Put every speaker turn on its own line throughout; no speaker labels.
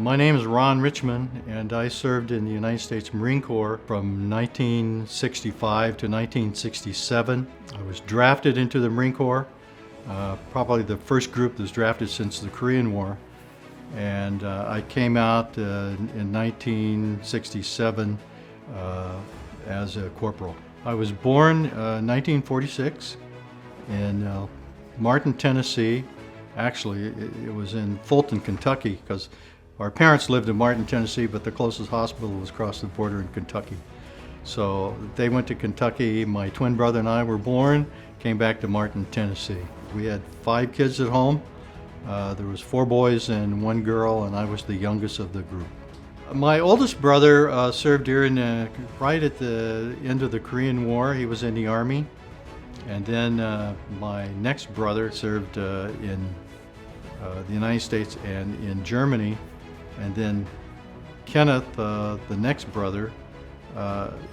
My name is Ron Richmond, and I served in the United States Marine Corps from 1965 to 1967. I was drafted into the Marine Corps, probably the first group that was drafted since the Korean War. And I came out in 1967 as a corporal. I was born 1946 in Martin, Tennessee. Actually, it was in Fulton, Kentucky, because our parents lived in Martin, Tennessee, but the closest hospital was across the border in Kentucky. So they went to Kentucky. My twin brother and I were born, came back to Martin, Tennessee. We had 5 kids at home. There was 4 boys and 1 girl, and I was the youngest of the group. My oldest brother served during right at the end of the Korean War. He was in the Army. And then my next brother served in the United States and in Germany. And then Kenneth, the next brother,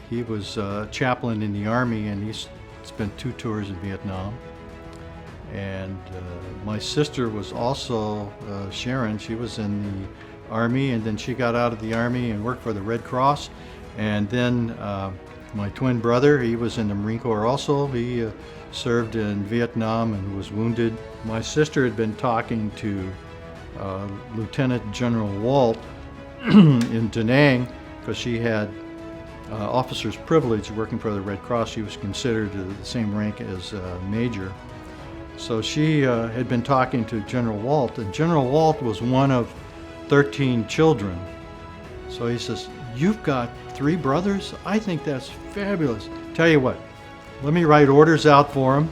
he was chaplain in the Army, and he spent 2 tours in Vietnam. And my sister was also Sharon. She was in the Army, and then she got out of the Army and worked for the Red Cross. And then my twin brother, he was in the Marine Corps also. He served in Vietnam and was wounded. My sister had been talking to Lieutenant General Walt in Da Nang because she had officer's privilege working for the Red Cross. She was considered the same rank as major. So she had been talking to General Walt, and General Walt was one of 13 children. So he says, "You've got 3 brothers? I think that's fabulous. Tell you what, let me write orders out for them,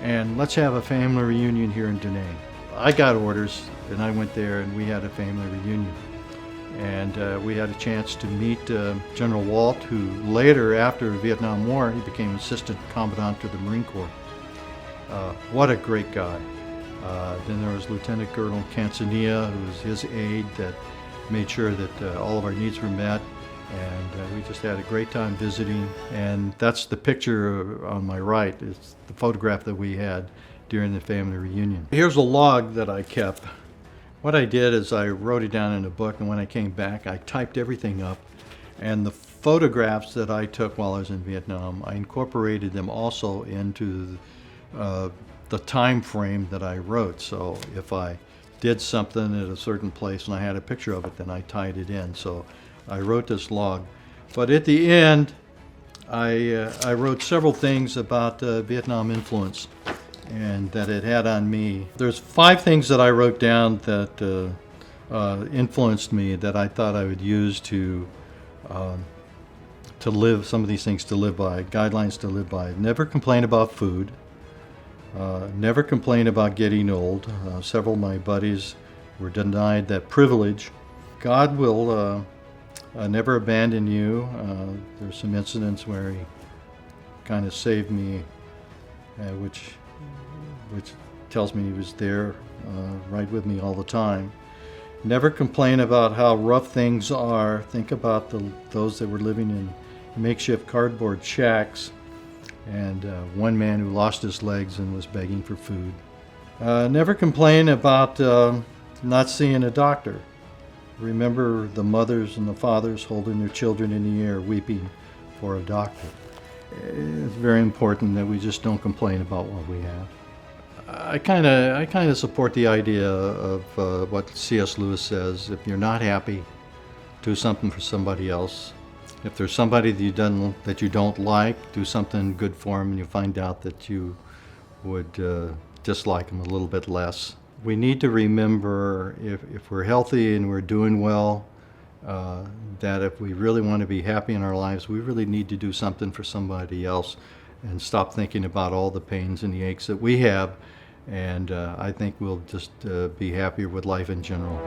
and let's have a family reunion here in Da Nang." I got orders, and I went there, and we had a family reunion. And we had a chance to meet General Walt, who later, after the Vietnam War, he became Assistant Commandant to the Marine Corps. What a great guy. Then there was Lieutenant Colonel Canzania, who was his aide that made sure that all of our needs were met. And we just had a great time visiting. And that's the picture on my right. It's the photograph that we had during the family reunion. Here's a log that I kept. What I did is I wrote it down in a book, and when I came back, I typed everything up. And the photographs that I took while I was in Vietnam, I incorporated them also into the time frame that I wrote. So if I did something at a certain place and I had a picture of it, then I tied it in. So I wrote this log. But at the end, I wrote several things about Vietnam influence and that it had on me. There's 5 things that I wrote down that influenced me that I thought I would use to live, some of these things to live by, guidelines to live by. Never complain about food. Never complain about getting old. Several of my buddies were denied that privilege. God will never abandon you. There's some incidents where he kind of saved me, which tells me he was there right with me all the time. Never complain about how rough things are. Think about those that were living in makeshift cardboard shacks, and one man who lost his legs and was begging for food. Never complain about not seeing a doctor. Remember the mothers and the fathers holding their children in the air, weeping for a doctor. It's very important that we just don't complain about what we have. I kind of support the idea of what C.S. Lewis says. If you're not happy, do something for somebody else. If there's somebody that you don't like, do something good for them, and you find out that you would dislike them a little bit less. We need to remember, if we're healthy and we're doing well, that if we really want to be happy in our lives, we really need to do something for somebody else and stop thinking about all the pains and the aches that we have. And I think we'll just be happier with life in general.